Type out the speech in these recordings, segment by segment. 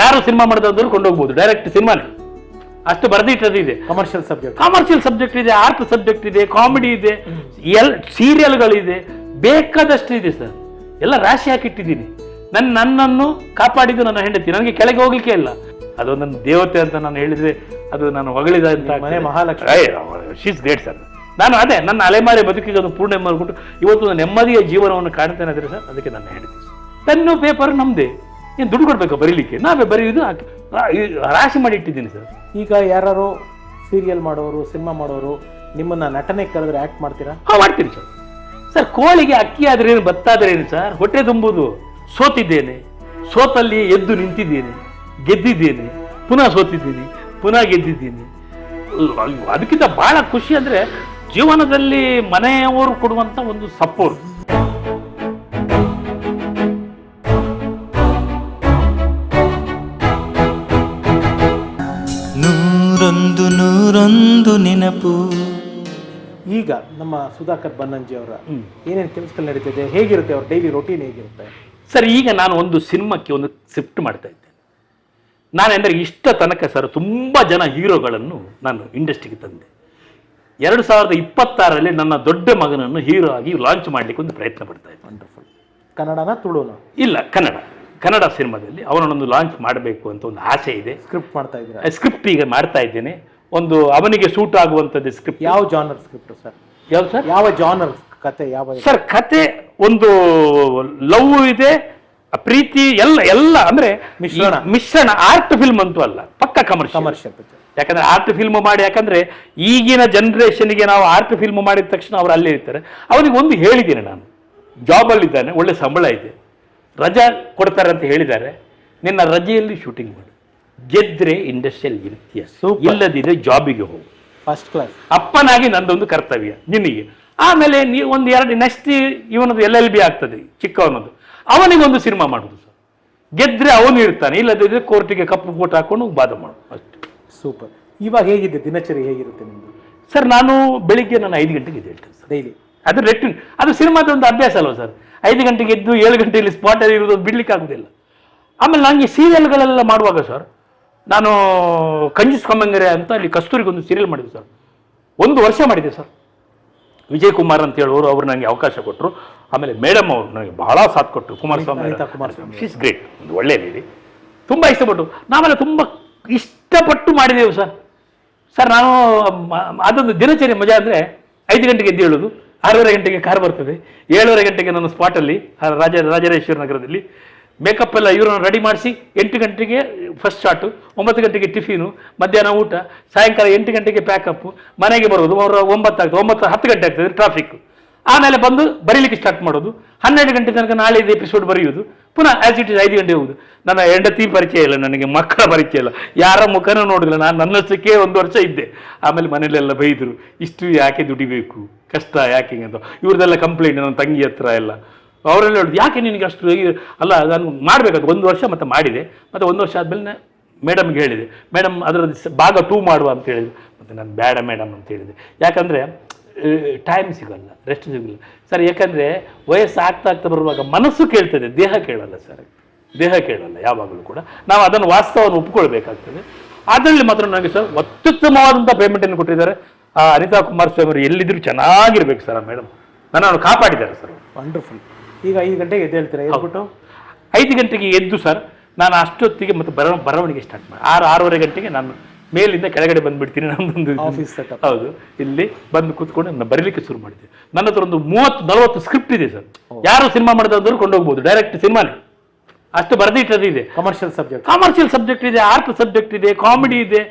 ಯಾರು ಸಿನಿಮಾ ಮಾಡಿದ್ರು ಕೊಂಡೋಗ್ಬೋದು, ಡೈರೆಕ್ಟ್ ಸಿನಿಮಾನೇ ಅಷ್ಟು ಬರೆದಿಟ್ಟದ್ದು ಇದೆ. ಕಮರ್ಷಿಯಲ್ ಸಬ್ಜೆಕ್ಟ್ ಇದೆ, ಆರ್ಟ್ ಸಬ್ಜೆಕ್ಟ್ ಇದೆ, ಕಾಮಿಡಿ ಇದೆ, ಸೀರಿಯಲ್ಗಳಿದೆ, ಬೇಕಾದಷ್ಟು ಇದೆ ಸರ್. ಎಲ್ಲ ರಾಶಿ ಹಾಕಿಟ್ಟಿದ್ದೀನಿ. ನನ್ನನ್ನು ಕಾಪಾಡಿದ್ದು ನನ್ನ ಹೆಂಡತಿ, ನನಗೆ ಕೆಳಗೆ ಹೋಗ್ಲಿಕ್ಕೆ ಇಲ್ಲ. ಅದು ನನ್ನ ದೇವತೆ ಅಂತ ನಾನು ಹೇಳಿದ್ರೆ ಅದು ನಾನು ಹೊಗಳಿದ ಶೀಸ್ ಗ್ರೇಟ್ ಸರ್. ನಾನು ಅದೇ ನನ್ನ ಅಲೆಮಾರಿ ಬದುಕಿಗೆ ಒಂದು ಪೂರ್ಣ ಮಾಡಿಬಿಟ್ಟು ಇವತ್ತು ನೆಮ್ಮದಿಯ ಜೀವನವನ್ನು ಕಾಣ್ತೇನೆ ಅಂದರೆ ಸರ್, ಅದಕ್ಕೆ ನನ್ನ ಹೆಂಡತಿ. ಪೆನ್ನು ಪೇಪರ್ ನಮ್ಮದೇ, ಏನು ದುಡ್ಡು ಕೊಡ್ಬೇಕು ಬರೀಲಿಕ್ಕೆ, ನಾವೇ ಬರೆಯುವುದು ರಾಶಿ ಮಾಡಿ ಇಟ್ಟಿದ್ದೀನಿ ಸರ್. ಈಗ ಯಾರು ಸೀರಿಯಲ್ ಮಾಡೋರು, ಸಿನಿಮಾ ಮಾಡೋರು ನಿಮ್ಮನ್ನ ನಟನೆ ಕರೆದ್ರೆ ಆಕ್ಟ್ ಮಾಡ್ತೀರಾ? ಹಾಂ, ಮಾಡ್ತೀನಿ ಸರ್. ಸರ್, ಕೋಳಿಗೆ ಅಕ್ಕಿ ಆದ್ರೆ ಏನು, ಭತ್ತ ಆದ್ರೆ ಏನು ಸರ್, ಹೊಟ್ಟೆ ತುಂಬುದು. ಸೋತಿದ್ದೇನೆ, ಸೋತಲ್ಲಿ ಎದ್ದು ನಿಂತಿದ್ದೇನೆ, ಗೆದ್ದಿದ್ದೇನೆ, ಪುನಃ ಸೋತಿದ್ದೀನಿ, ಪುನಃ ಗೆದ್ದಿದ್ದೀನಿ. ಅದಕ್ಕಿಂತ ಬಹಳ ಖುಷಿ ಅಂದ್ರೆ ಜೀವನದಲ್ಲಿ ಮನೆಯವರು ಕೊಡುವಂತ ಒಂದು ಸಪೋರ್ಟ್. ನೂರೊಂದು ನೆನಪು. ಈಗ ನಮ್ಮ ಸುಧಾಕರ್ ಬನ್ನಂಜಿ ಅವರ ಏನೇನು ಕೆಲಸಗಳು ನಡೀತಿದೆ, ಹೇಗಿರುತ್ತೆ ಅವ್ರ ಡೈಲಿ ರೊಟೀನ್ ಹೇಗಿರುತ್ತೆ ಸರ್? ಈಗ ನಾನು ಒಂದು ಸಿನಿಮಾಕ್ಕೆ ಒಂದು ಶಿಫ್ಟ್ ಮಾಡ್ತಾ ಇದ್ದೇನೆ. ನಾನೆಂದರೆ ಇಷ್ಟ ತನಕ ಸರ್ ತುಂಬ ಜನ ಹೀರೋಗಳನ್ನು ನಾನು ಇಂಡಸ್ಟ್ರಿಗೆ ತಂದೆ. 2026ರಲ್ಲಿ ನನ್ನ ದೊಡ್ಡ ಮಗನನ್ನು ಹೀರೋ ಆಗಿ ಲಾಂಚ್ ಮಾಡಲಿಕ್ಕೆ ಒಂದು ಪ್ರಯತ್ನ ಪಡ್ತಾ ಇದ್ದೆ. ವಂಡರ್ಫುಲ್. ಕನ್ನಡನ ತುಳುನ? ಇಲ್ಲ, ಕನ್ನಡ ಸಿನಿಮಾದಲ್ಲಿ ಅವನನ್ನೊಂದು ಲಾಂಚ್ ಮಾಡಬೇಕು ಅಂತ ಒಂದು ಆಸೆ ಇದೆ. ಸ್ಕ್ರಿಪ್ಟ್ ಮಾಡ್ತಾ ಇದ್ದೀರಾ? ಸ್ಕ್ರಿಪ್ಟ್ ಈಗ ಮಾಡ್ತಾ ಇದ್ದೇನೆ. ಒಂದು ಅವನಿಗೆ ಸೂಟ್ ಆಗುವಂಥದ್ದು ಸ್ಕ್ರಿಪ್ಟ್. ಯಾವ ಜಾನರ್ ಸ್ಕ್ರಿಪ್ಟ್ ಸರ್? ಯಾವ್ದು ಸರ್? ಯಾವ ಜಾನರ್ ಕತೆ? ಯಾವ ಸರ್ ಕತೆ ಒಂದು ಲವ್ ಇದೆ, ಪ್ರೀತಿ, ಎಲ್ಲ ಅಂದ್ರೆ ಮಿಶ್ರಣ. ಆರ್ಟ್ ಫಿಲ್ಮ್ ಅಂತೂ ಅಲ್ಲ, ಪಕ್ಕ ಕಮರ್ಷಿಯಲ್ ಪಿಕ್ಚರ್. ಯಾಕಂದ್ರೆ ಆರ್ಟ್ ಫಿಲ್ಮ್ ಮಾಡಿ, ಯಾಕಂದ್ರೆ ಈಗಿನ ಜನರೇಷನ್ಗೆ ನಾವು ಆರ್ಟ್ ಫಿಲ್ಮ್ ಮಾಡಿದ ತಕ್ಷಣ ಅವ್ರು ಅಲ್ಲೇ ಇರ್ತಾರೆ. ಅವನಿಗೆ ಒಂದು ಹೇಳಿದ್ದೇನೆ, ನಾನು ಜಾಬಲ್ಲಿದ್ದಾನೆ, ಒಳ್ಳೆ ಸಂಬಳ ಇದೆ, ರಜಾ ಕೊಡ್ತಾರೆ ಅಂತ ಹೇಳಿದ್ದಾರೆ, ನಿನ್ನ ರಜೆಯಲ್ಲಿ ಶೂಟಿಂಗ್ ಮಾಡು, ಗೆದ್ರೆ ಇಂಡಸ್ಟ್ರಿಯಲ್ಲಿ ಇರ್ತೀಯ, ಇಲ್ಲದಿದ್ರೆ ಜಾಬಿಗೆ ಹೋಗು. First class. ಅಪ್ಪನಾಗಿ ನಂದೊಂದು ಕರ್ತವ್ಯ ನಿನಗೆ. ಆಮೇಲೆ ನೀವು ಒಂದು ನೆಕ್ಸ್ಟ್ ಇವನದು LLB ಆಗ್ತದೆ ಚಿಕ್ಕವನದು, ಅವನಿಗೊಂದು ಸಿನಿಮಾ ಮಾಡುದು ಸರ್. ಗೆದ್ರೆ ಅವನು ಇರ್ತಾನೆ, ಇಲ್ಲದಿದ್ರೆ ಕೋರ್ಟಿಗೆ ಕಪ್ಪು ಕೋಟ್ ಹಾಕೊಂಡು ಬಾದ ಮಾಡು ಅಷ್ಟೇ. ಸೂಪರ್. ಇವಾಗ ಹೇಗಿದೆ ದಿನಚರಿ, ಹೇಗಿರುತ್ತೆ ನಿಮ್ದು? ಸರ್, ನಾನು ಬೆಳಿಗ್ಗೆ 5 ಗಂಟೆಗೆ ಎದ್ದೇಳ್ತೇನೆ ಸರ್ ಡೈಲಿ. ಅದು ರೆಟ್ಯೂನ್, ಅದು ಸಿನಿಮಾದ ಒಂದು ಅಭ್ಯಾಸ ಅಲ್ವ ಸರ್. 5 ಗಂಟೆಗೆ ಎದ್ದು 7 ಗಂಟೆಯಲ್ಲಿ ಸ್ಪಾಟಲ್ಲಿ ಇರೋದು ಬಿಡ್ಲಿಕ್ಕೆ ಆಗುದಿಲ್ಲ. ಆಮೇಲೆ ನನಗೆ ಸೀರಿಯಲ್ಗಳೆಲ್ಲ ಮಾಡುವಾಗ ಸರ್, ನಾನು ಕಂಜೂಸ್ ಕಮ್ಮಂಗರೆ ಅಂತ ಅಲ್ಲಿ ಕಸ್ತೂರಿಗೊಂದು ಸೀರಿಯಲ್ ಮಾಡಿದೆ ಸರ್. 1 ವರ್ಷ ಮಾಡಿದೆ ಸರ್. ವಿಜಯ್ ಕುಮಾರ್ ಅಂತ ಹೇಳೋರು ಅವರು ನನಗೆ ಅವಕಾಶ ಕೊಟ್ಟರು. ಆಮೇಲೆ ಮೇಡಮ್ ಅವರು ನನಗೆ ಬಹಳ ಸಾಥ್ ಕೊಟ್ಟರು. ಕುಮಾರಸ್ವಾಮಿ, ಶೀಸ್ ಗ್ರೇಟ್, ಒಂದು ಒಳ್ಳೆ ಲೇಡಿ, ತುಂಬ ಇಷ್ಟಪಟ್ಟು, ನಾವೆಲ್ಲ ತುಂಬ ಇಷ್ಟಪಟ್ಟು ಮಾಡಿದೆವು ಸರ್. ನಾನು ಅದೊಂದು ದಿನಚರಿ ಮಜಾ ಅಂದರೆ 5 ಗಂಟೆಗೆ ಎದ್ದು ಹೇಳೋದು, 6:30 ಗಂಟೆಗೆ ಕಾರ್ ಬರ್ತದೆ, 7:30 ಗಂಟೆಗೆ ನಾನು ಸ್ಪಾಟಲ್ಲಿ ರಾಜರಾಜೇಶ್ವರ ನಗರದಲ್ಲಿ ಮೇಕಪ್ ಎಲ್ಲ ಇವರನ್ನು ರೆಡಿ ಮಾಡಿಸಿ 8 ಗಂಟೆಗೆ ಫಸ್ಟ್ ಶಾಟು, 9 ಗಂಟೆಗೆ ಟಿಫಿನು, ಮಧ್ಯಾಹ್ನ ಊಟ, ಸಾಯಂಕಾಲ 8 ಗಂಟೆಗೆ ಪ್ಯಾಕಪ್ಪು, ಮನೆಗೆ ಬರೋದು 9 ಆಗ್ತದೆ, 10 ಗಂಟೆ ಆಗ್ತದೆ ಟ್ರಾಫಿಕ್. ಆಮೇಲೆ ಬಂದು ಬರೀಲಿಕ್ಕೆ ಸ್ಟಾರ್ಟ್ ಮಾಡೋದು, 12 ಗಂಟೆ ತನಕ ನಾಳೆದು ಎಪಿಸೋಡ್ ಬರೆಯುವುದು, ಪುನಃ ಆಸ್ ಇಟ್ ಇಸ್ 5 ಗಂಟೆ ಹೋಗುದು. ನನ್ನ ಹೆಂಡತಿ ಪರಿಚಯ ಇಲ್ಲ, ನನಗೆ ಮಕ್ಕಳ ಪರಿಚಯ ಇಲ್ಲ, ಯಾರ ಮುಖನೂ ನೋಡಿಲ್ಲ. ನಾನು ನನ್ನಷ್ಟಕ್ಕೆ 1 ವರ್ಷ ಇದ್ದೆ. ಆಮೇಲೆ ಮನೇಲೆಲ್ಲ ಬೈದರು, ಇಷ್ಟು ಯಾಕೆ ದುಡಿಬೇಕು, ಕಷ್ಟ ಯಾಕೆ ಅಂತ. ಇವ್ರದ್ದೆಲ್ಲ ಕಂಪ್ಲೇಂಟ್ ನನ್ನ ತಂಗಿ ಹತ್ರ ಎಲ್ಲ. ಅವರೆಲ್ಲ ಹೇಳೋದು, ಯಾಕೆ ನಿನಗೆ ಅಷ್ಟು ಅಲ್ಲ, ನಾನು ಮಾಡಬೇಕಾದ್ರು 1 ವರ್ಷ ಮತ್ತೆ ಮಾಡಿದೆ. ಮತ್ತು 1 ವರ್ಷ ಆದಮೇಲೆ ಮೇಡಮ್ಗೆ ಹೇಳಿದೆ, ಮೇಡಮ್ ಅದರದ್ದು ಭಾಗ 2 ಮಾಡುವ ಅಂತ ಹೇಳಿದ್ರು. ಮತ್ತು ನಾನು ಬೇಡ ಮೇಡಮ್ ಅಂತ ಹೇಳಿದೆ. ಯಾಕಂದರೆ ಟೈಮ್ ಸಿಗಲ್ಲ, ರೆಸ್ಟ್ ಸಿಗಲ್ಲ ಸರ್. ಯಾಕಂದರೆ ವಯಸ್ಸು ಆಗ್ತಾ ಬರುವಾಗ ಮನಸ್ಸು ಕೇಳ್ತದೆ, ದೇಹ ಕೇಳಲ್ಲ ಸರ್. ದೇಹ ಕೇಳಲ್ಲ ಯಾವಾಗಲೂ ಕೂಡ. ನಾವು ಅದನ್ನು ವಾಸ್ತವವನ್ನು ಒಪ್ಕೊಳ್ಬೇಕಾಗ್ತದೆ. ಅದರಲ್ಲಿ ಮಾತ್ರ ನನಗೆ ಸರ್ ಅತ್ಯುತ್ತಮವಾದಂಥ ಪೇಮೆಂಟನ್ನು ಕೊಟ್ಟಿದ್ದಾರೆ. ಅನಿತಾ ಕುಮಾರಸ್ವಾಮಿ ಅವರು ಎಲ್ಲಿದ್ದರೂ ಚೆನ್ನಾಗಿರ್ಬೇಕು ಸರ್. ಮೇಡಮ್ ನನ್ನನ್ನು ಕಾಪಾಡಿದ್ದಾರೆ ಸರ್. ವಂಡರ್ಫುಲ್. ಈಗ 5 ಗಂಟೆಗೆ ಎದ್ದು ಹೇಳ್ತೀರಾ? ಎದ್ಬಿಟ್ಟು 5 ಗಂಟೆಗೆ ಎದ್ದು ಸರ್, ನಾನು ಅಷ್ಟೊತ್ತಿಗೆ ಮತ್ತೆ ಬರವಣಿಗೆ ಸ್ಟಾರ್ಟ್ ಮಾಡಿ 6-6:30 ಗಂಟೆಗೆ ನಾನು ಮೇಲಿಂದ ಕೆಳಗಡೆ ಬಂದುಬಿಡ್ತೀನಿ. ನಮ್ಮದೊಂದು ಆಫೀಸ್ ಸೆಟಪ್. ಹೌದು, ಇಲ್ಲಿ ಬಂದು ಕೂತ್ಕೊಂಡು ನಾನು ಬರೀಲಿಕ್ಕೆ ಶುರು ಮಾಡಿದ್ದೆ. ನನ್ನ ಹತ್ರ ಒಂದು 30-40 ಸ್ಕ್ರಿಪ್ಟ್ ಇದೆ ಸರ್. ಯಾರು ಸಿನಿಮಾ ಮಾಡಿದ್ರು ಕೊಂಡೋಗ್ಬೋದು, ಡೈರೆಕ್ಟ್ ಸಿನಿಮಾನೇ ಅಷ್ಟು ಬರೆದಿಟ್ಟದ್ದು ಇದೆ. ಕಮರ್ಷಿಯಲ್ ಸಬ್ಜೆಕ್ಟ್ ಇದೆ, ಆರ್ಟ್ ಸಬ್ಜೆಕ್ಟ್ ಇದೆ, ಕಾಮಿಡಿ ಇದೆ,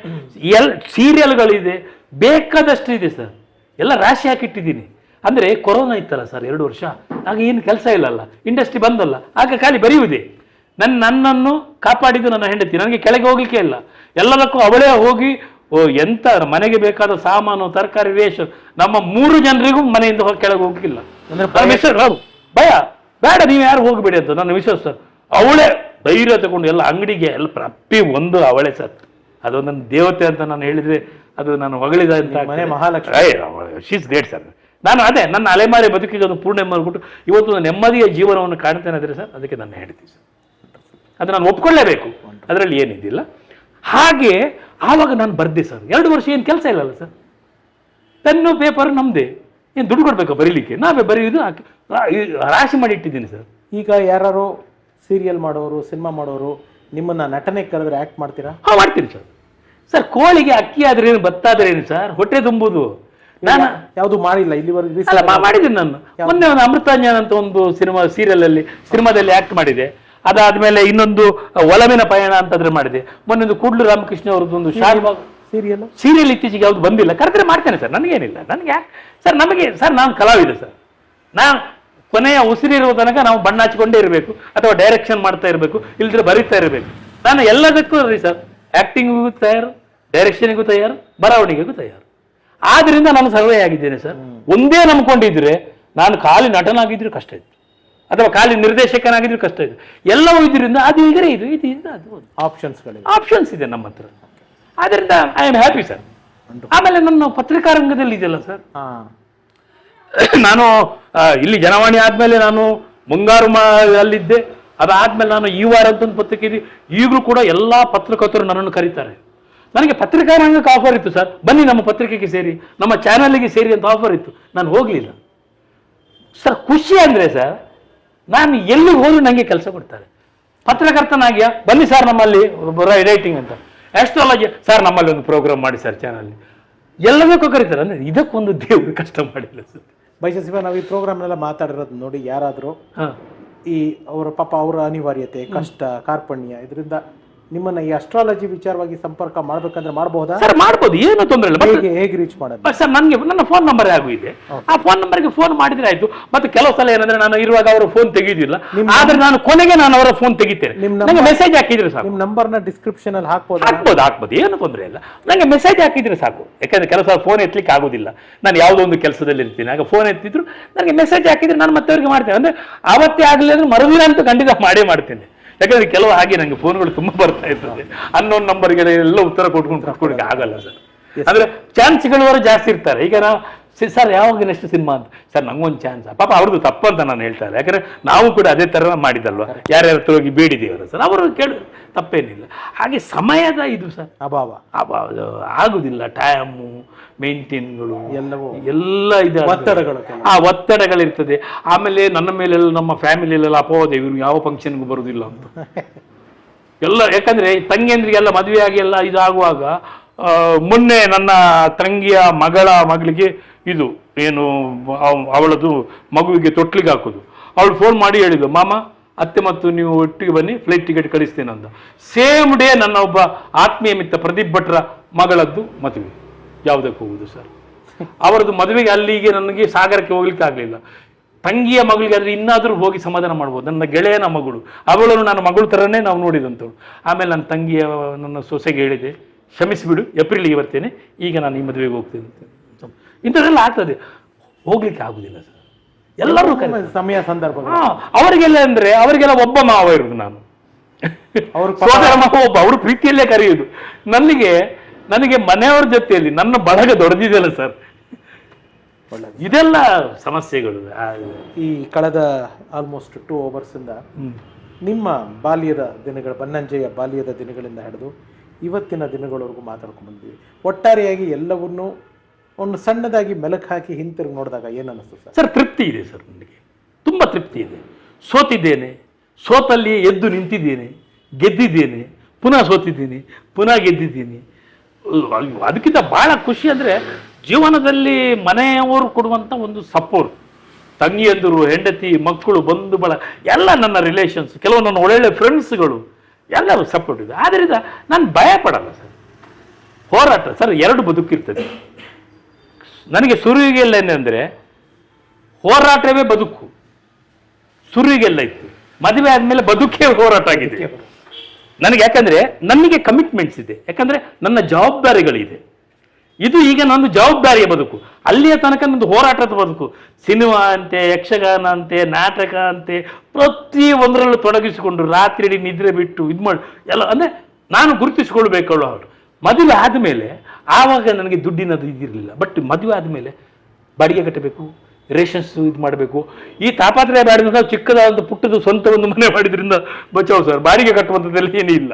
ಸೀರಿಯಲ್ಗಳಿದೆ, ಬೇಕಾದಷ್ಟು ಇದೆ ಸರ್. ಎಲ್ಲ ರಾಶಿ ಹಾಕಿಟ್ಟಿದ್ದೀನಿ. ಅಂದರೆ ಕೊರೋನಾ ಇತ್ತಲ್ಲ ಸರ್ 2 ವರ್ಷ, ಆಗ ಏನು ಕೆಲಸ ಇಲ್ಲಲ್ಲ, ಇಂಡಸ್ಟ್ರಿ ಬಂದಲ್ಲ, ಆಗ ಖಾಲಿ ಬರೆಯುವುದೇ. ನನ್ನನ್ನು ಕಾಪಾಡಿದ್ದು ನನ್ನ ಹೆಂಡತಿ, ನನಗೆ ಕೆಳಗೆ ಹೋಗ್ಲಿಕ್ಕೆ ಇಲ್ಲ. ಎಲ್ಲದಕ್ಕೂ ಅವಳೇ ಹೋಗಿ ಎಂತ ಮನೆಗೆ ಬೇಕಾದ ಸಾಮಾನು, ತರಕಾರಿ, ರೇಷನ್, ನಮ್ಮ 3 ಜನರಿಗೂ ಮನೆಯಿಂದ ಕೆಳಗೆ ಹೋಗ್ಲಿಕ್ಕಿಲ್ಲ. ಭಯ ಬೇಡ, ನೀವು ಯಾರು ಹೋಗಬೇಡಿ ಅಂತ ನನ್ನ ವಿಶ್ವಾಸ ಸರ್. ಅವಳೇ ಧೈರ್ಯ ತಗೊಂಡು ಎಲ್ಲ ಅಂಗಡಿಗೆ ಎಲ್ಲ ಪ್ರತಿ ಒಂದು ಅವಳೇ ಸರ್. ಅದೊಂದು ನನ್ನ ದೇವತೆ ಅಂತ ನಾನು ಹೇಳಿದ್ರೆ ಅದು ನಾನು ಹೊಗಳಿದ ಶೀಸ್ ಗ್ರೇಟ್ ಸರ್. ನಾನು ಅದೇ ನನ್ನ ಅಲೆಮಾರಿ ಬದುಕಿಗೆ ಒಂದು ಪೂರ್ಣ ಮಾಡಿಬಿಟ್ಟು ಇವತ್ತು ನೆಮ್ಮದಿಯ ಜೀವನವನ್ನು ಕಾಣ್ತೇನೆ ಅಂದರೆ ಸರ್, ಅದಕ್ಕೆ ನನ್ನ ಹೇಳ್ತೀವಿ ಸರ್. ಅದು ನಾನು ಒಪ್ಕೊಳ್ಳೇಬೇಕು. ಅದರಲ್ಲಿ ಏನಿದಿಲ್ಲ. ಹಾಗೆ ಆವಾಗ ನಾನು ಬರ್ದೆ ಸರ್. 2 ವರ್ಷ ಏನು ಕೆಲಸ ಇಲ್ಲಲ್ಲ ಸರ್, ಪೆನ್ನು ಪೇಪರ್ ನಮ್ಮದೇ, ಏನು ದುಡ್ಡು ಕೊಡಬೇಕಾ ಬರೀಲಿಕ್ಕೆ, ನಾವೇ ಬರೆಯೋದು ರಾಶಿ ಮಾಡಿ ಇಟ್ಟಿದ್ದೀನಿ ಸರ್. ಈಗ ಯಾರು ಸೀರಿಯಲ್ ಮಾಡೋರು, ಸಿನಿಮಾ ಮಾಡೋರು ನಿಮ್ಮನ್ನ ನಟನೆ ಕರೆದ್ರೆ ಆ್ಯಕ್ಟ್ ಮಾಡ್ತೀರಾ? ಹಾಂ ಮಾಡ್ತೀನಿ ಸರ್. ಸರ್ ಕೋಳಿಗೆ ಅಕ್ಕಿ ಆದ್ರೆ ಏನು, ಭತ್ತ ಆದ್ರೆ ಏನು ಸರ್, ಹೊಟ್ಟೆ ತುಂಬೋದು. ನಾನು ಯಾವುದು ಮಾಡಿಲ್ಲ ಇಲ್ಲಿವರೆಗೆ? ಅಲ್ಲ ಮಾಡಿದ್ದೀನಿ ನಾನು. ಮೊನ್ನೆ ಒಂದು ಅಮೃತಾಂಜನ್ ಅಂತ ಒಂದು ಸಿನಿಮಾದಲ್ಲಿ ಆಕ್ಟ್ ಮಾಡಿದೆ. ಅದಾದ್ಮೇಲೆ ಇನ್ನೊಂದು ಒಲವಿನ ಪಯಣ ಅಂತಂದ್ರೆ ಮಾಡಿದೆ. ಮೊನ್ನೆ ಒಂದು ಕೂಡ್ಲು ರಾಮಕೃಷ್ಣ ಅವರದ್ದೊಂದು ಸೀರಿಯಲ್ ಇತ್ತೀಚೆಗೆ ಯಾವ್ದು ಬಂದಿಲ್ಲ, ಕರೆದ್ರೆ ಮಾಡ್ತೇನೆ ಸರ್, ನನಗೇನಿಲ್ಲ. ನನಗೆ ಸರ್ ನಮಗೆ ಸರ್ ನಾನು ಕಲಾವಿದ ಸರ್, ನಾನು ಕೊನೆಯ ಉಸಿರಿರುವ ತನಕ ನಾವು ಬಣ್ಣ ಹಚ್ಕೊಂಡೇ ಇರಬೇಕು ಅಥವಾ ಡೈರೆಕ್ಷನ್ ಮಾಡ್ತಾ ಇರಬೇಕು, ಇಲ್ದ್ರೆ ಬರೀತಾ ಇರಬೇಕು. ನಾನು ಎಲ್ಲದಕ್ಕೂ ರೀ ಸರ್, ಆಕ್ಟಿಂಗಿಗೂ ತಯಾರು, ಡೈರೆಕ್ಷನ್ಗೂ ತಯಾರು, ಬರವಣಿಗೆಗೂ ತಯಾರು. ಆದ್ರಿಂದ ನಾನು ಸರ್ವೇ ಆಗಿದ್ದೇನೆ ಸರ್. ಒಂದೇ ನಂಬ್ಕೊಂಡಿದ್ರೆ ನಾನು ಖಾಲಿ ನಟನಾಗಿದ್ರು ಕಷ್ಟ ಇತ್ತು, ಅಥವಾ ಖಾಲಿ ನಿರ್ದೇಶಕನಾಗಿದ್ರು ಕಷ್ಟ ಇತ್ತು. ಎಲ್ಲವೂ ಇದರಿಂದ ಅದು ಇದ್ರೆ ಇದು ಅದು ಆಪ್ಷನ್ಸ್ ಇದೆ ನಮ್ಮ ಹತ್ರ. ಆದ್ರಿಂದ ಐ ಆಮ್ ಹ್ಯಾಪಿ ಸರ್. ಆಮೇಲೆ ನನ್ನ ಪತ್ರಿಕಾ ರಂಗದಲ್ಲಿ ಇದೆಯಲ್ಲ ಸರ್, ನಾನು ಇಲ್ಲಿ ಜನವಾಣಿ ಆದ್ಮೇಲೆ ನಾನು ಮುಂಗಾರು ಅಲ್ಲಿದ್ದೆ. ಅದಾದ್ಮೇಲೆ ನಾನು ಈ ವಾರ ಅಂತ ಒಂದು ಪತ್ರಿಕೆ ಇದೆ. ಈಗಲೂ ಕೂಡ ಎಲ್ಲಾ ಪತ್ರಕರ್ತರು ನನ್ನನ್ನು ಕರೀತಾರೆ. ನನಗೆ ಪತ್ರಿಕಾ ರಂಗಕ್ಕೆ ಆಫರ್ ಇತ್ತು ಸರ್, ಬನ್ನಿ ನಮ್ಮ ಪತ್ರಿಕೆಗೆ ಸೇರಿ, ನಮ್ಮ ಚಾನಲ್ಗೆ ಸೇರಿ ಅಂತ ಆಫರ್ ಇತ್ತು. ನಾನು ಹೋಗಲಿಲ್ಲ ಸರ್. ಖುಷಿ ಅಂದರೆ ಸರ್, ನಾನು ಎಲ್ಲಿಗೆ ಹೋದ್ರು ನನಗೆ ಕೆಲಸ ಕೊಡ್ತಾರೆ. ಪತ್ರಕರ್ತನಾಗಿಯಾ ಬನ್ನಿ ಸರ್ ನಮ್ಮಲ್ಲಿ ರೈಟಿಂಗ್ ಅಂತ, ಆಸ್ಟ್ರಾಲಜಿ ಸರ್ ನಮ್ಮಲ್ಲಿ ಒಂದು ಪ್ರೋಗ್ರಾಮ್ ಮಾಡಿ ಸರ್ ಚಾನಲ್ಲಿ, ಎಲ್ಲದಕ್ಕೂ ಕರೀತಾರೆ. ಅಂದರೆ ಇದಕ್ಕೊಂದು ದೇವರು ಕಷ್ಟ ಮಾಡಿಲ್ಲ ಸರ್. ಬೈಸಸಿವ ನಾವು ಈ ಪ್ರೋಗ್ರಾಮ್ನೆಲ್ಲ ಮಾತಾಡಿರೋದು ನೋಡಿ, ಯಾರಾದರೂ ಈ ಅವರ ಅನಿವಾರ್ಯತೆ, ಕಷ್ಟ, ಕಾರ್ಪಣ್ಯ ಇದರಿಂದ ನಿಮ್ಮನ್ನ ಈ ಅಸ್ಟ್ರಾಲಜಿ ವಿಚಾರವಾಗಿ ಸಂಪರ್ಕ ಮಾಡ್ಬೇಕಂದ್ರೆ ಮಾಡಬಹುದಾ ಸರ್? ಮಾಡ್ಬೋದು, ಏನು ತೊಂದರೆ ಇಲ್ಲ. ಹೇಗೆ ರೀಚ್ ಮಾಡೋದು ಸರ್? ನನಗೆ ನನ್ನ ಫೋನ್ ನಂಬರ್ ಹಾಗೂ ಇದೆ. ಆ ಫೋನ್ ನಂಬರ್ಗೆ ಫೋನ್ ಮಾಡಿದ್ರೆ ಆಯ್ತು. ಮತ್ತೆ ಕೆಲವು ಸಲ ಏನಂದ್ರೆ ನಾನು ಇರುವಾಗ ಅವರ ಫೋನ್ ತೆಗೆಯುವುದಿಲ್ಲ, ಆದ್ರೆ ನಾನು ಕೊನೆಗೆ ನಾನು ಅವರ ಫೋನ್ ತೆಗಿತೇನೆ. ನನಗೆ ಮೆಸೇಜ್ ಹಾಕಿದ್ರೆ ಸಾಕು. ನಿಮ್ಮ ನಂಬರ್ನ ಡಿಸ್ಕ್ರಿಪ್ಷನ್ ಅಲ್ಲಿ ಹಾಕ್ಬೋದು, ಏನು ತೊಂದರೆ ಇಲ್ಲ. ನನಗೆ ಮೆಸೇಜ್ ಹಾಕಿದ್ರೆ ಸಾಕು. ಯಾಕಂದ್ರೆ ಕೆಲವು ಸಲ ಫೋನ್ ಎತ್ತಲಿಕ್ಕೆ ಆಗೋದಿಲ್ಲ, ನಾನು ಯಾವುದೋ ಒಂದು ಕೆಲಸದಲ್ಲಿ ಇರ್ತೀನಿ. ಆಗ ಫೋನ್ ಎತ್ತಿದ್ರು ನನಗೆ ಮೆಸೇಜ್ ಹಾಕಿದ್ರೆ ನಾನು ಮತ್ತೆ ಅವ್ರಿಗೆ ಮಾಡ್ತೇನೆ. ಅಂದ್ರೆ ಅವತ್ತೇ ಆಗಲಿ ಅಂದ್ರೆ ಮರುದಿನ ಅಂತೂ ಖಂಡಿತ ಮಾಡೇ ಮಾಡ್ತೇನೆ. ಯಾಕಂದ್ರೆ ಕೆಲವು ಹಾಗೆ ನಂಗೆ ಫೋನ್ಗಳು ತುಂಬಾ ಬರ್ತಾ ಇರ್ತದೆ. ಅನ್ನೋನ್ ನಂಬರ್ಗೆ ಎಲ್ಲ ಉತ್ತರ ಕೊಟ್ಕೊಂಡು ಆಗಲ್ಲ ಸರ್. ಅಂದ್ರೆ ಚಾನ್ಸ್ಗಳವರು ಜಾಸ್ತಿ ಇರ್ತಾರೆ. ಈಗ ನಾವು ಸರ್ ಯಾವಾಗ ನೆಕ್ಸ್ಟ್ ಸಿನಿಮಾ ಅಂತ, ಸರ್ ನಂಗೊಂದು ಚಾನ್ಸ್, ಪಾಪ ಅವ್ರದ್ದು ತಪ್ಪಂತ ನಾನು ಹೇಳ್ತಾರೆ. ಯಾಕಂದ್ರೆ ನಾವು ಕೂಡ ಅದೇ ತರ ಮಾಡಿದಲ್ವ, ಯಾರ್ಯಾರ ಹತ್ರ ಹೋಗಿ ಬೇಡಿದೀವಲ್ಲ ಸರ್, ಅವರು ಕೇಳಿ ತಪ್ಪೇನಿಲ್ಲ. ಹಾಗೆ ಸಮಯದ ಇದು ಸರ್ ಅಭಾವ ಆಗುದಿಲ್ಲ. ಟೈಮು ಮೇಂಟೈನ್ಗಳು ಎಲ್ಲ ಇದೆ, ಒತ್ತಡಗಳಿರ್ತದೆ. ಆಮೇಲೆ ನನ್ನ ಮೇಲೆಲ್ಲ ನಮ್ಮ ಫ್ಯಾಮಿಲಿಯಲ್ಲೆಲ್ಲ ಅಪವಾದ, ಇವ್ರು ಯಾವ ಫಂಕ್ಷನ್ಗೂ ಬರುದಿಲ್ಲ ಅಂತ ಎಲ್ಲ. ಯಾಕಂದ್ರೆ ತಂಗಿಯಂದ್ರಿಗೆಲ್ಲ ಮದುವೆ ಆಗಿ ಎಲ್ಲ ಇದಾಗುವಾಗ, ಮೊನ್ನೆ ನನ್ನ ತಂಗಿಯ ಮಗಳಿಗೆ ಇದು ಏನು ಅವಳದು ಮಗುವಿಗೆ ತೊಟ್ಲಿಗೆ ಹಾಕೋದು, ಅವಳು ಫೋನ್ ಮಾಡಿ ಹೇಳಿದ್ದು, ಮಾಮ ಅತ್ತೆ ಮತ್ತು ನೀವು ಒಟ್ಟಿಗೆ ಬನ್ನಿ, ಫ್ಲೈಟ್ ಟಿಕೆಟ್ ಕಳಿಸ್ತೇನೆ ಅಂತ. ಸೇಮ್ ಡೇ ನನ್ನ ಒಬ್ಬ ಆತ್ಮೀಯ ಮಿತ್ರ ಪ್ರದೀಪ್ ಭಟ್ರ ಮಗಳದ್ದು ಮದುವೆ. ಯಾವುದಕ್ಕೆ ಹೋಗುದು ಸರ್? ಅವರದ್ದು ಮದುವೆಗೆ ಅಲ್ಲಿಗೆ ನನಗೆ ಸಾಗರಕ್ಕೆ ಹೋಗ್ಲಿಕ್ಕೆ ಆಗಲಿಲ್ಲ. ತಂಗಿಯ ಮಗಳಿಗೆ ಆದರೆ ಇನ್ನಾದರೂ ಹೋಗಿ ಸಮಾಧಾನ ಮಾಡ್ಬೋದು. ನನ್ನ ಗೆಳೆಯನ ಮಗಳು, ಅವಳನ್ನು ನನ್ನ ಮಗಳು ಥರನೇ ನಾವು ನೋಡಿದಂಥವ್ಳು. ಆಮೇಲೆ ನನ್ನ ತಂಗಿಯ ನನ್ನ ಸೊಸೆಗೆ ಹೇಳಿದೆ, ಕ್ಷಮಿಸಿಬಿಡು, ಏಪ್ರಿಲಿಗೆ ಬರ್ತೇನೆ, ಈಗ ನಾನು ಈ ಮದುವೆಗೆ ಹೋಗ್ತೇನೆ ಅಂತ. ಇಂಥದ್ದೆಲ್ಲ ಆಗ್ತದೆ, ಹೋಗ್ಲಿಕ್ಕೆ ಆಗುದಿಲ್ಲ ಸರ್. ಎಲ್ಲರೂ ಸಮಯ ಸಂದರ್ಭ. ಅವರಿಗೆಲ್ಲ ಅಂದ್ರೆ ಅವರಿಗೆಲ್ಲ ಒಬ್ಬ ಮಾವ ಇರುದು, ನಾನು ಸೋದರ ಮಾವ ಒಬ್ಬ, ಅವರು ಪ್ರೀತಿಯಲ್ಲೇ ಕರೆಯುವುದು. ನನಗೆ ಮನೆಯವರ ಜೊತೆಯಲ್ಲಿ ನನ್ನ ಬಳಗ ದೊಡ್ಡದಿದೆಯಲ್ಲ ಸರ್, ಇದೆಲ್ಲ ಸಮಸ್ಯೆಗಳು. ಈ ಕಳೆದ ಆಲ್ಮೋಸ್ಟ್ 2 hours ಇಂದ ನಿಮ್ಮ ಬಾಲ್ಯದ ದಿನಗಳ, ಬನ್ನಂಜೆಯ ಬಾಲ್ಯದ ದಿನಗಳಿಂದ ಹಿಡಿದು ಇವತ್ತಿನ ದಿನಗಳವರೆಗೂ ಮಾತಾಡ್ಕೊಂಡು ಬಂದ್ವಿ. ಒಟ್ಟಾರೆಯಾಗಿ ಎಲ್ಲವನ್ನೂ ಒಂದು ಸಣ್ಣದಾಗಿ ಮೆಲುಕು ಹಾಕಿ ಹಿಂತಿರುಗಿ ನೋಡಿದಾಗ ಏನು ಅನ್ನಿಸ್ತು ಸರ್? ಸರ್ ತೃಪ್ತಿ ಇದೆ ಸರ್, ನನಗೆ ತುಂಬ ತೃಪ್ತಿ ಇದೆ. ಸೋತಿದ್ದೇನೆ, ಸೋತಲ್ಲಿ ಎದ್ದು ನಿಂತಿದ್ದೇನೆ, ಗೆದ್ದಿದ್ದೇನೆ, ಪುನಃ ಸೋತಿದ್ದೀನಿ, ಪುನಃ ಗೆದ್ದಿದ್ದೀನಿ. ಅದಕ್ಕಿಂತ ಭಾಳ ಖುಷಿ ಅಂದರೆ ಜೀವನದಲ್ಲಿ ಮನೆಯವರು ಕೊಡುವಂಥ ಒಂದು ಸಪೋರ್ಟ್, ತಂಗಿಯಂದರು, ಹೆಂಡತಿ, ಮಕ್ಕಳು, ಬಂಧು ಬಳ ಎಲ್ಲ, ನನ್ನ ರಿಲೇಷನ್ಸ್, ಕೆಲವು ನನ್ನ ಒಳ್ಳೊಳ್ಳೆ ಫ್ರೆಂಡ್ಸ್ಗಳು ಎಲ್ಲರೂ ಸಪೋರ್ಟ್ ಇದೆ. ಆದ್ದರಿಂದ ನಾನು ಭಯ ಪಡಲ್ಲ ಸರ್. ಹೋರಾಟ ಸರ್, 2 ಬದುಕಿರ್ತದೆ ನನಗೆ. ಸುರುವಿಗೆಲ್ಲ ಏನಂದರೆ ಹೋರಾಟವೇ ಬದುಕು, ಸುರುವಿಗೆಲ್ಲ ಇತ್ತು. ಮದುವೆ ಆದಮೇಲೆ ಬದುಕೇ ಹೋರಾಟ ಆಗಿದೆ ನನಗೆ. ಯಾಕಂದರೆ ನನಗೆ ಕಮಿಟ್ಮೆಂಟ್ಸ್ ಇದೆ, ಯಾಕಂದರೆ ನನ್ನ ಜವಾಬ್ದಾರಿಗಳಿದೆ. ಇದು ಈಗ ನಂದು ಜವಾಬ್ದಾರಿಯ ಬದುಕು. ಅಲ್ಲಿಯ ತನಕ ನಂದು ಹೋರಾಟದ ಬದುಕು. ಸಿನಿಮಾ ಅಂತೆ, ಯಕ್ಷಗಾನ ಅಂತೆ, ನಾಟಕ ಅಂತೆ, ಪ್ರತಿ ಒಂದರಲ್ಲೂ ತೊಡಗಿಸಿಕೊಂಡು ರಾತ್ರಿ ನಿದ್ರೆ ಬಿಟ್ಟು ಇದು ಮಾಡಿ ಎಲ್ಲ, ಅಂದರೆ ನಾನು ಗುರುತಿಸಿಕೊಳ್ಬೇಕಲ್ಲ ಅವರು. ಮದುವೆ ಆದಮೇಲೆ ಆವಾಗ ನನಗೆ ದುಡ್ಡಿನದು ಇದಿರಲಿಲ್ಲ. ಬಟ್ ಮದುವೆ ಆದಮೇಲೆ ಬಾಡಿಗೆ ಕಟ್ಟಬೇಕು, ರೇಷನ್ಸ್ ಇದು ಮಾಡಬೇಕು. ಈ ತಾಪತ್ರಯ ಬೇಡ, ಚಿಕ್ಕದಾದ ಪುಟ್ಟದು ಸ್ವಂತ ಒಂದು ಮನೆ ಮಾಡಿದ್ರಿಂದ ಬಚಾವು ಸರ್. ಬಾಡಿಗೆ ಕಟ್ಟುವಂಥದ್ದೆಲ್ಲ ಏನೂ ಇಲ್ಲ.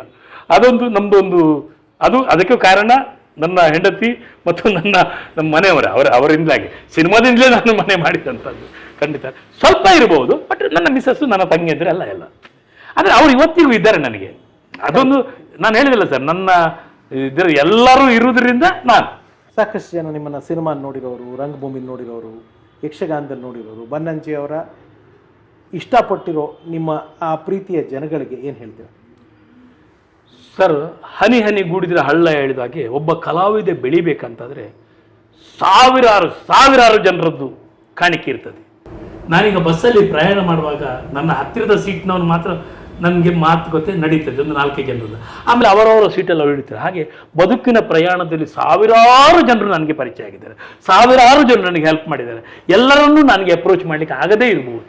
ಅದೊಂದು ನಮ್ಮದೊಂದು ಅದು ಅದಕ್ಕೆ ಕಾರಣ ನನ್ನ ಹೆಂಡತಿ ಮತ್ತು ನಮ್ಮ ಮನೆಯವರ ಅವರಿಂದಾಗಿ ಸಿನಿಮಾದಿಂದಲೇ ನಾನು ಮನೆ ಮಾಡಿದಂಥದ್ದು ಖಂಡಿತ. ಸ್ವಲ್ಪ ಇರಬಹುದು, ಬಟ್ ನನ್ನ ಮಿಸ್ಸಸ್ಸು ನನ್ನ ತಂಗಿಯಂದ್ರೆ ಎಲ್ಲ ಅಂದರೆ ಅವ್ರು ಇವತ್ತಿಗೂ ಇದ್ದಾರೆ ನನಗೆ. ಅದೊಂದು ನಾನು ಹೇಳಿದಿಲ್ಲ ಸರ್, ನನ್ನ ಇದರ ಎಲ್ಲರೂ ಇರುವುದರಿಂದ ನಾನು. ಸಾಕಷ್ಟು ಜನ ನಿಮ್ಮನ್ನು ಸಿನಿಮಾ ನೋಡಿರೋರು, ರಂಗಭೂಮಿ ನೋಡಿರೋರು, ಯಕ್ಷಗಾನದಲ್ಲಿ ನೋಡಿರೋರು, ಬನ್ನಂಜೆ ಅವರ ಇಷ್ಟಪಟ್ಟಿರೋ ನಿಮ್ಮ ಆ ಪ್ರೀತಿಯ ಜನಗಳಿಗೆ ಏನು ಹೇಳ್ತೀರಾ? ಸರ್, ಹನಿ ಹನಿ ಗೂಡಿದ್ರೆ ಹಳ್ಳ ಹೇಳಿದಾಗೆ ಒಬ್ಬ ಕಲಾವಿದ ಬೆಳಿಬೇಕಂತಂದರೆ ಸಾವಿರಾರು ಜನರದ್ದು ಕಾಣಿಕೆ ಇರ್ತದೆ. ನಾನೀಗ ಬಸ್ಸಲ್ಲಿ ಪ್ರಯಾಣ ಮಾಡುವಾಗ ನನ್ನ ಹತ್ತಿರದ ಸೀಟ್ನವನು ಮಾತ್ರ ನನಗೆ ಮಾತುಕತೆ ನಡೀತದೆ, ಒಂದು 4 ಜನರದ್ದು. ಆಮೇಲೆ ಅವರವರ ಸೀಟಲ್ಲಿ ಅವರು ಹಿಡಿತಾರೆ. ಹಾಗೆ ಬದುಕಿನ ಪ್ರಯಾಣದಲ್ಲಿ ಸಾವಿರಾರು ಜನರು ನನಗೆ ಪರಿಚಯ ಆಗಿದ್ದಾರೆ, ಸಾವಿರಾರು ಜನರು ನನಗೆ ಹೆಲ್ಪ್ ಮಾಡಿದ್ದಾರೆ. ಎಲ್ಲರನ್ನೂ ನನಗೆ ಅಪ್ರೋಚ್ ಮಾಡಲಿಕ್ಕೆ ಆಗದೇ ಇರಬಹುದು.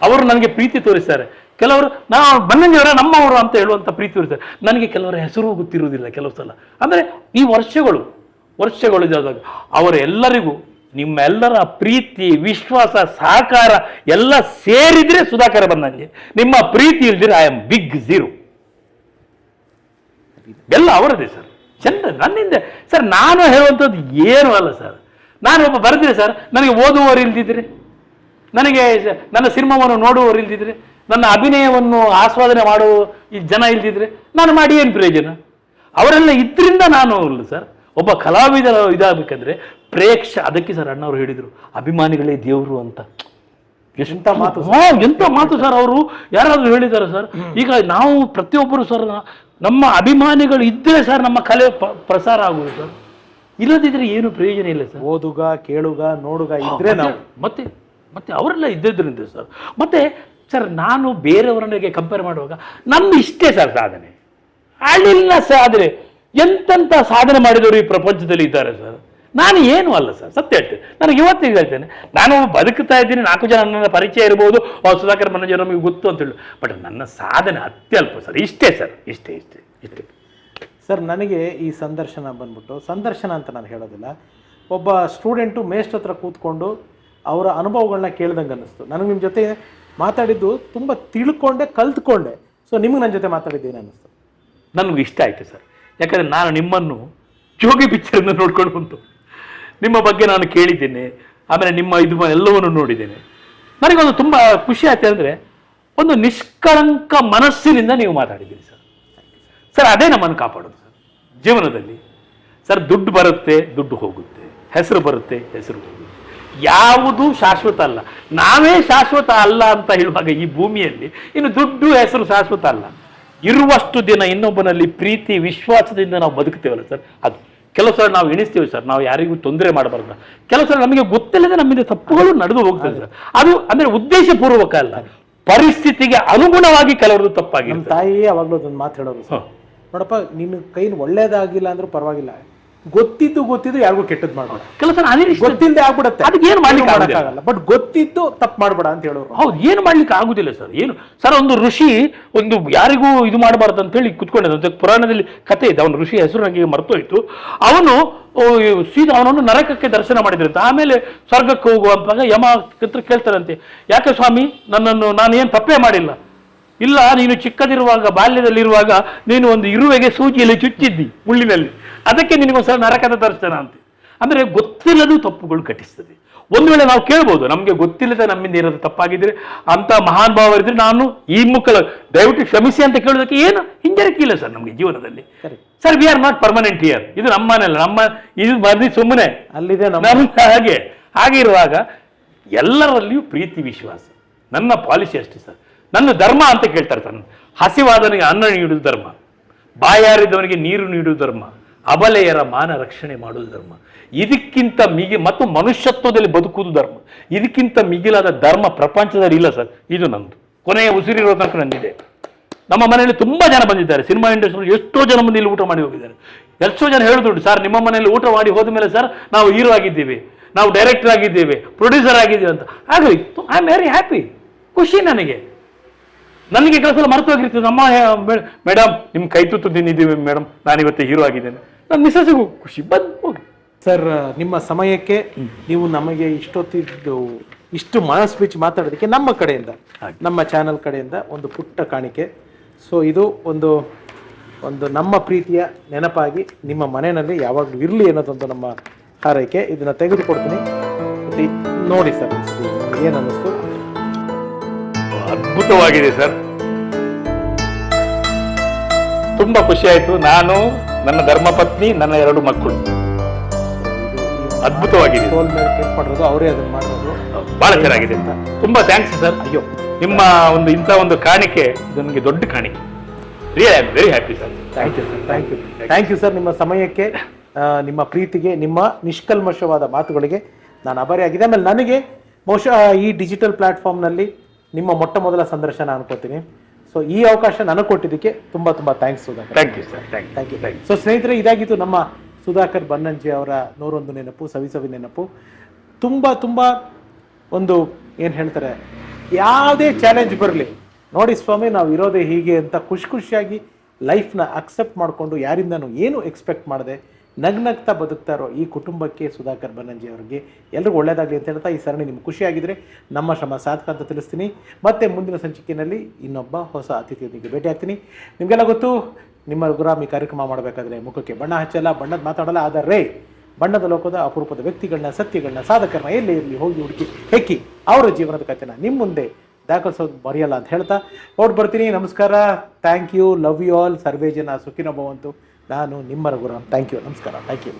ಅವರು ನನಗೆ ಪ್ರೀತಿ ತೋರಿಸ್ತಾರೆ. ಕೆಲವರು ನಾವು ಬನ್ನಂಜಿಯವರ ನಮ್ಮವರು ಅಂತ ಹೇಳುವಂಥ ಪ್ರೀತಿ ತೋರಿಸ್ತಾರೆ. ನನಗೆ ಕೆಲವರ ಹೆಸರು ಗೊತ್ತಿರುವುದಿಲ್ಲ ಕೆಲವು ಸಲ. ಅಂದರೆ ಈ ವರ್ಷಗಳು ಇದ್ದಾಗ ಅವರೆಲ್ಲರಿಗೂ ನಿಮ್ಮೆಲ್ಲರ ಪ್ರೀತಿ, ವಿಶ್ವಾಸ, ಸಹಕಾರ ಎಲ್ಲ ಸೇರಿದ್ರೆ ಸುಧಾಕರ ಬನ್ನಂಜೆ. ನಿಮ್ಮ ಪ್ರೀತಿ ಇಲ್ದಿದ್ರೆ ಐ ಆಮ್ ಬಿಗ್ ಝೀರೋ. ಎಲ್ಲ ಅವರದೇ ಸರ್. ಚಂದ ನನ್ನಿಂದ ಸರ್. ನಾನು ಹೇಳುವಂಥದ್ದು ಏನೂ ಅಲ್ಲ ಸರ್. ನಾನು ಒಬ್ಬ ಬರೆದಿದೆ ಸರ್, ನನಗೆ ಓದುವವರು ಇಲ್ದಿದ್ರೆ, ನನಗೆ ನನ್ನ ಸಿನಿಮಾವನ್ನು ನೋಡುವವರು ಇಲ್ದಿದ್ರೆ, ನನ್ನ ಅಭಿನಯವನ್ನು ಆಸ್ವಾದನೆ ಮಾಡುವ ಈ ಜನ ಇಲ್ದಿದ್ರೆ ನಾನು ಮಾಡಿ ಏನು ಪ್ರಯೋಜನ? ಅವರೆಲ್ಲ ಇದ್ರಿಂದ ನಾನು ಅಲ್ಲ ಸರ್ ಒಬ್ಬ ಕಲಾವಿದ ಇದಾಗಬೇಕಂದ್ರೆ ಅದಕ್ಕೆ ಸರ್ ಅಣ್ಣವರು ಹೇಳಿದರು, ಅಭಿಮಾನಿಗಳೇ ದೇವರು ಅಂತ. ಎಂಥ ಮಾತು ಸರ್. ಅವರು ಯಾರಾದರೂ ಹೇಳಿದ್ದಾರೆ ಸರ್. ಈಗ ನಾವು ಪ್ರತಿಯೊಬ್ಬರು ಸರ್, ನಮ್ಮ ಅಭಿಮಾನಿಗಳು ಇದ್ದರೆ ಸರ್ ನಮ್ಮ ಕಲೆ ಪ್ರಸಾರ ಆಗುವುದು ಸರ್. ಇಲ್ಲದಿದ್ರೆ ಏನು ಪ್ರಯೋಜನ ಇಲ್ಲ ಸರ್. ಓದುಗ, ಕೇಳುಗ, ನೋಡುಗ ಇದ್ರೆ ನಾವು ಮತ್ತೆ ಅವರೆಲ್ಲ ಇದ್ದಿದ್ದರಿಂದ ಸರ್. ಮತ್ತೆ ಸರ್, ನಾನು ಬೇರೆಯವರನಿಗೆ ಕಂಪೇರ್ ಮಾಡುವಾಗ ನಮ್ಮ ಇಷ್ಟೇ ಸರ್ ಸಾಧನೆ, ಅಲ್ಲಿಲ್ಲ ಸಾಧನೆ. ಎಂತೆಂಥ ಸಾಧನೆ ಮಾಡಿದವರು ಈ ಪ್ರಪಂಚದಲ್ಲಿ ಇದ್ದಾರೆ ಸರ್. ನಾನು ಏನೂ ಅಲ್ಲ ಸರ್, ಸತ್ಯ ಹೇಳ್ತೇನೆ. ನನಗೆ ಇವತ್ತಿಗೆ ಹೇಳ್ತೇನೆ, ನಾನು ಬದುಕ್ತಾ ಇದ್ದೀನಿ. 4 ಜನ ನನ್ನ ಪರಿಚಯ ಇರ್ಬೋದು, ಸುಧಾಕರ್ ಬನ್ನಂಜೆ ನಮಗೆ ಗೊತ್ತು ಅಂತೇಳಿ, ಬಟ್ ನನ್ನ ಸಾಧನೆ ಅತ್ಯಲ್ಪ ಸರ್. ಇಷ್ಟೇ ಸರ್, ಇಷ್ಟೇ. ಸರ್, ನನಗೆ ಈ ಸಂದರ್ಶನ ಬಂದ್ಬಿಟ್ಟು, ಸಂದರ್ಶನ ಅಂತ ನಾನು ಹೇಳೋದಿಲ್ಲ, ಒಬ್ಬ ಸ್ಟೂಡೆಂಟು ಮೇಷ್ಟ್ರ ಹತ್ರ ಕೂತ್ಕೊಂಡು ಅವರ ಅನುಭವಗಳನ್ನ ಕೇಳ್ದಂಗೆ ಅನ್ನಿಸ್ತು. ನನಗೆ ನಿಮ್ಮ ಜೊತೆ ಮಾತಾಡಿದ್ದು ತುಂಬ ತಿಳ್ಕೊಂಡೆ, ಕಲ್ತ್ಕೊಂಡೆ. ಸೊ ನಿಮಗೆ ನನ್ನ ಜೊತೆ ಮಾತಾಡಿದ್ದೇನೆ ಅನ್ನಿಸ್ತು. ನನಗೂ ಇಷ್ಟ ಆಯಿತು ಸರ್. ಯಾಕಂದರೆ ನಾನು ನಿಮ್ಮನ್ನು ಜೋಗಿ ಪಿಕ್ಚರನ್ನು ನೋಡ್ಕೊಂಡು ಬಂತು, ನಿಮ್ಮ ಬಗ್ಗೆ ನಾನು ಕೇಳಿದ್ದೇನೆ, ಆಮೇಲೆ ನಿಮ್ಮ ಎಲ್ಲವನ್ನು ನೋಡಿದ್ದೇನೆ. ನನಗೊಂದು ತುಂಬ ಖುಷಿ ಆಯ್ತು. ಅಂದರೆ ಒಂದು ನಿಷ್ಕಳಂಕ ಮನಸ್ಸಿನಿಂದ ನೀವು ಮಾತಾಡಿದ್ದೀರಿ ಸರ್. ಸರ್, ಅದೇ ನಮ್ಮನ್ನು ಕಾಪಾಡೋದು ಸರ್ ಜೀವನದಲ್ಲಿ. ಸರ್, ದುಡ್ಡು ಬರುತ್ತೆ, ದುಡ್ಡು ಹೋಗುತ್ತೆ. ಹೆಸರು ಬರುತ್ತೆ, ಹೆಸರು ಹೋಗುತ್ತೆ. ಯಾವುದು ಶಾಶ್ವತ ಅಲ್ಲ. ನಾವೇ ಶಾಶ್ವತ ಅಲ್ಲ ಅಂತ ಹೇಳುವಾಗ ಈ ಭೂಮಿಯಲ್ಲಿ ಇನ್ನು ದುಡ್ಡು, ಹೆಸರು ಶಾಶ್ವತ ಅಲ್ಲ. ಇರುವಷ್ಟು ದಿನ ಇನ್ನೊಬ್ಬನಲ್ಲಿ ಪ್ರೀತಿ, ವಿಶ್ವಾಸದಿಂದ ನಾವು ಬದುಕ್ತೇವಲ್ಲ ಸರ್, ಅದು ಕೆಲವು ಸಲ ನಾವು ಎಣಿಸ್ತೇವೆ ಸರ್. ನಾವು ಯಾರಿಗೂ ತೊಂದರೆ ಮಾಡಬಾರ್ದು. ಕೆಲವು ಸಲ ನಮಗೆ ಗೊತ್ತಿಲ್ಲದೆ ನಮ್ಮಿಂದ ತಪ್ಪುಗಳು ನಡೆದು ಹೋಗ್ತದೆ ಸರ್. ಅದು ಅಂದರೆ ಉದ್ದೇಶಪೂರ್ವಕ ಅಲ್ಲ, ಪರಿಸ್ಥಿತಿಗೆ ಅನುಗುಣವಾಗಿ ಕೆಲವರದ್ದು ತಪ್ಪಾಗಿ. ನಮ್ಮ ತಾಯಿ ಯಾವಾಗಲೂ ಅದೊಂದು ಮಾತು ಹೇಳೋರು ಸರ್, ನೋಡಪ್ಪ, ನಿನ್ನ ಕೈನ ಒಳ್ಳೇದಾಗಿಲ್ಲ ಅಂದ್ರೂ ಪರವಾಗಿಲ್ಲ, ಗೊತ್ತಿದ್ದು ಯಾರಿಗೂ ಕೆಟ್ಟದ್ದು ಮಾಡಬೇಡ. ಕೆಲವು ಸಲ ಗೊತ್ತಿಲ್ಲದೆ ಆಗ್ಬಿಡುತ್ತೆ, ಅದಕ್ಕೆ ಏನು ಮಾಡ್ಲಿಕ್ಕೆ ಆಗಲ್ಲ. ಬಟ್ ಗೊತ್ತಿದ್ದು ತಪ್ಪು ಮಾಡಬೇಡ ಅಂತ ಹೇಳೋರು. ಹೌದು, ಏನು ಮಾಡ್ಲಿಕ್ಕೆ ಆಗುದಿಲ್ಲ ಸರ್. ಏನು ಸರ್, ಒಂದು ಋಷಿ ಒಂದು ಯಾರಿಗೂ ಇದು ಮಾಡಬಾರ್ದು ಅಂತ ಹೇಳಿ ಕುತ್ಕೊಂಡಿದ್ದ. ಪುರಾಣದಲ್ಲಿ ಕಥೆ ಇದೆ. ಅವನು ಋಷಿ ಹೆಸರು ನನಗೆ ಮರ್ತೋಯ್ತು. ಅವನು ಸೀದಾ ಅವನನ್ನು ನರಕಕ್ಕೆ ದರ್ಶನ ಮಾಡಿದ್ರಂತೆ. ಆಮೇಲೆ ಸ್ವರ್ಗಕ್ಕೆ ಹೋಗುವಂತಾಗ ಯಮ ಹತ್ರ ಕೇಳ್ತಾರಂತೆ, ಯಾಕೆ ಸ್ವಾಮಿ, ನಾನು ಏನು ತಪ್ಪೇ ಮಾಡಿಲ್ಲ. ಇಲ್ಲ, ನೀನು ಚಿಕ್ಕದಿರುವಾಗ, ಬಾಲ್ಯದಲ್ಲಿರುವಾಗ ನೀನು ಒಂದು ಇರುವೆಗೆ ಸೂಜಿಯಲ್ಲಿ ಚುಚ್ಚಿದ್ದಿ ಮುಳ್ಳಿನಲ್ಲಿ, ಅದಕ್ಕೆ ನಿನಗೊಂದ್ಸಲ ನರಕದ ದರ್ಶನ ಅಂತ. ಅಂದರೆ ಗೊತ್ತಿಲ್ಲದು ತಪ್ಪುಗಳು ಘಟಿಸ್ತದೆ. ಒಂದು ವೇಳೆ ನಾವು ಕೇಳ್ಬೋದು, ನಮಗೆ ಗೊತ್ತಿಲ್ಲದೆ ನಮ್ಮಿಂದ ಏನಾದ್ರು ತಪ್ಪಾಗಿದ್ರೆ, ಅಂತ ಮಹಾನ್ ಭಾವರಿದ್ರೆ ನಾನು ಈ ದಯವಿಟ್ಟು ಕ್ಷಮಿಸಿ ಅಂತ ಕೇಳೋದಕ್ಕೆ ಏನು ಹಿಂಜರಿಕೆ ಇಲ್ಲ ಸರ್ ನಮಗೆ ಜೀವನದಲ್ಲಿ. Sir, we are not permanent here. ಇದು ನಮ್ಮನೆಲ್ಲ, ಇದು ಬಂದು ಸುಮ್ಮನೆ ಅಲ್ಲಿದೆ. ಹಾಗೆ ಇರುವಾಗ ಎಲ್ಲರಲ್ಲಿಯೂ ಪ್ರೀತಿ, ವಿಶ್ವಾಸ ನನ್ನ ಪಾಲಿಸಿ ಅಷ್ಟೇ ಸರ್. ನನ್ನ ಧರ್ಮ ಅಂತ ಕೇಳ್ತಾರೆ ಸರ್. ಹಸಿವಾದನಿಗೆ ಅನ್ನ ನೀಡುವುದು ಧರ್ಮ, ಬಾಯಾರಿದವನಿಗೆ ನೀರು ನೀಡುವುದು ಧರ್ಮ, ಅಬಲೆಯರ ಮಾನ ರಕ್ಷಣೆ ಮಾಡುವುದು ಧರ್ಮ. ಇದಕ್ಕಿಂತ ಮತ್ತು ಮನುಷ್ಯತ್ವದಲ್ಲಿ ಬದುಕುವುದು ಧರ್ಮ. ಇದಕ್ಕಿಂತ ಮಿಗಿಲಾದ ಧರ್ಮ ಪ್ರಪಂಚದಲ್ಲಿ ಇಲ್ಲ ಸರ್. ಇದು ನಂದು ಕೊನೆಯ ಉಸಿರಿರೋ ತನಕ ನಂದಿದೆ. ನಮ್ಮ ಮನೆಯಲ್ಲಿ ತುಂಬ ಜನ ಬಂದಿದ್ದಾರೆ. ಸಿನಿಮಾ ಇಂಡಸ್ಟ್ರಿ ಎಷ್ಟೋ ಜನ ಬಂದು ಇಲ್ಲಿ ಊಟ ಮಾಡಿ ಹೋಗಿದ್ದಾರೆ. ಎಷ್ಟೋ ಜನ ಹೇಳಿದ್ರು, ಸರ್, ನಿಮ್ಮ ಮನೆಯಲ್ಲಿ ಊಟ ಮಾಡಿ ಹೋದ ಮೇಲೆ ಸರ್ ನಾವು ಹೀರೋ ಆಗಿದ್ದೀವಿ, ನಾವು ಡೈರೆಕ್ಟರ್ ಆಗಿದ್ದೇವೆ, ಪ್ರೊಡ್ಯೂಸರ್ ಆಗಿದ್ದೀವಿ ಅಂತ. ಹಾಗೆ ಐ ಆಮ್ ವೆರಿ ಹ್ಯಾಪಿ. ಖುಷಿ ನನಗೆ ಕೆಲವು ಸಲ ಮರೆತು ಹೋಗಿರ್ತದೆ. ನಮ್ಮ ಮೇಡಮ್, ನಿಮ್ಮ ಕೈ ತುತ್ತು ತಿಂದಿದ್ದೀವಿ ಮೇಡಮ್, ನಾನಿವತ್ತು ಹೀರೋ ಆಗಿದ್ದೇನೆ. ನನ್ನ ಮಿಸ್ಸಸ್ಸಿಗೂ ಖುಷಿ. ಬಂದು ಹೋಗಿ ಸರ್, ನಿಮ್ಮ ಸಮಯಕ್ಕೆ ನೀವು ನಮಗೆ ಇಷ್ಟು ಮನಸ್ಪಿಚ್ ಮಾತಾಡೋದಕ್ಕೆ ನಮ್ಮ ಕಡೆಯಿಂದ, ನಮ್ಮ ಚಾನಲ್ ಕಡೆಯಿಂದ ಒಂದು ಪುಟ್ಟ ಕಾಣಿಕೆ. ಸೊ ಇದು ಒಂದು ಒಂದು ನಮ್ಮ ಪ್ರೀತಿಯ ನೆನಪಾಗಿ ನಿಮ್ಮ ಮನೆಯಲ್ಲಿ ಯಾವಾಗಲೂ ಇರಲಿ ಅನ್ನೋದೊಂದು ನಮ್ಮ ಹಾರೈಕೆ. ಇದನ್ನು ತೆಗೆದುಕೊಡ್ತೀನಿ. ಮತ್ತೆ ನೋಡಿ ಸರ್ ಏನು ಅನ್ನಿಸ್ತು? ಅದ್ಭುತವಾಗಿದೆ ಸರ್, ತುಂಬಾ ಖುಷಿ ಆಯ್ತು. ನಾನು, ನನ್ನ ಧರ್ಮಪತ್ನಿ, ನನ್ನ 2 ಮಕ್ಕಳು. ಅದ್ಭುತವಾಗಿದೆ. ಟೋಲ್ ಮೇಲೆ ಕ್ಲಿಕ್ ಮಾಡೋದು, ಅವರೇ ಅದನ್ನು ಮಾಡೋದು, ಬಹಳ ಚೆನ್ನಾಗಿದೆ. ತುಂಬಾ ಥ್ಯಾಂಕ್ಸ್ ಸರ್. ಅಯ್ಯೋ, ನಿಮ್ಮ ಇಂಥ ಒಂದು ಕಾಣಿಕೆ ಇದು ನನಗೆ ದೊಡ್ಡ ಕಾಣಿಕೆ. Really I am very happy sir. Thank you sir, thank you sir. ನಿಮ್ಮ ಸಮಯಕ್ಕೆ, ನಿಮ್ಮ ಪ್ರೀತಿಗೆ, ನಿಮ್ಮ ನಿಷ್ಕಲ್ಮಶವಾದ ಮಾತುಗಳಿಗೆ ನಾನು ಆಭಾರಿಯಾಗಿದೆ. ಆಮೇಲೆ ನನಗೆ ಬಹುಶಃ ಈ ಡಿಜಿಟಲ್ ಪ್ಲಾಟ್ಫಾರ್ಮ್ನಲ್ಲಿ ನಿಮ್ಮ ಮೊಟ್ಟ ಮೊದಲ ಸಂದರ್ಶನ ಅನ್ಕೋತೀನಿ. ಸೊ ಈ ಅವಕಾಶ ನನಗೆ ಕೊಟ್ಟಿದ್ದಕ್ಕೆ ತುಂಬ thanks Sudhakar. Thank you sir. Thank you. So ಸ್ನೇಹಿತರೆ, ಇದಾಗಿತ್ತು ನಮ್ಮ ಸುಧಾಕರ್ ಬನ್ನಂಜೆ ಅವರ 101 ನೆನಪು, ಸವಿ ನೆನಪು. ತುಂಬ ಒಂದು ಏನು ಹೇಳ್ತಾರೆ, ಯಾವುದೇ ಚಾಲೆಂಜ್ ಬರಲಿ, ನೋಡಿ ಸ್ವಾಮಿ ನಾವು ಇರೋದೇ ಹೀಗೆ ಅಂತ ಖುಷಿಯಾಗಿ ಲೈಫ್ನ ಅಕ್ಸೆಪ್ಟ್ ಮಾಡಿಕೊಂಡು ಯಾರಿಂದನೂ ಏನು ಎಕ್ಸ್ಪೆಕ್ಟ್ ಮಾಡದೆ ನಗ್ನಗ್ತಾ ಬದುಕ್ತಾ ಇರೋ ಈ ಕುಟುಂಬಕ್ಕೆ, ಸುಧಾಕರ್ ಬನ್ನಂಜೆ ಅವರಿಗೆ ಎಲ್ರಿಗೂ ಒಳ್ಳೆಯದಾಗಲಿ ಅಂತ ಹೇಳ್ತಾ, ಈ ಸರಣಿ ನಿಮ್ಗೆ ಖುಷಿಯಾಗಿದ್ದರೆ ನಮ್ಮ ಶ್ರಮ ಸಾಧಕ ಅಂತ ತಿಳಿಸ್ತೀನಿ. ಮತ್ತೆ ಮುಂದಿನ ಸಂಚಿಕೆಯಲ್ಲಿ ಇನ್ನೊಬ್ಬ ಹೊಸ ಅತಿಥಿಯೊಂದಿಗೆ ಭೇಟಿ ಆಗ್ತೀನಿ. ನಿಮಗೆಲ್ಲ ಗೊತ್ತು, ನಿಮ್ಮ ಗುರಾಮಿ ಕಾರ್ಯಕ್ರಮ ಮಾಡಬೇಕಾದ್ರೆ ಮುಖಕ್ಕೆ ಬಣ್ಣ ಹಚ್ಚಲ್ಲ, ಬಣ್ಣದ ಮಾತಾಡಲ್ಲ, ಆದರೆ ಬಣ್ಣದ ಲೋಕದ ಅಪರೂಪದ ವ್ಯಕ್ತಿಗಳನ್ನ, ಸತ್ಯಗಳನ್ನ, ಸಾಧಕರನ್ನ ಎಲ್ಲೇ ಇರಲಿ ಹೋಗಿ ಹುಡುಕಿ ಹೆಕ್ಕಿ ಅವರ ಜೀವನದ ಕಥೆನ ನಿಮ್ಮ ಮುಂದೆ ದಾಖಲಿಸೋದು ಮರೆಯಲ್ಲ ಅಂತ ಹೇಳ್ತಾ ಹೊರಟು ಬರ್ತೀನಿ. ನಮಸ್ಕಾರ. Thank you. Love you all. ಸರ್ವೇ ಜನ ಸುಖಿನೋ ಭವಂತು. ನಾನು ನಿಮ್ಮ ರಘುರಾಮ್. Thank you. ನಮಸ್ಕಾರ. Thank you.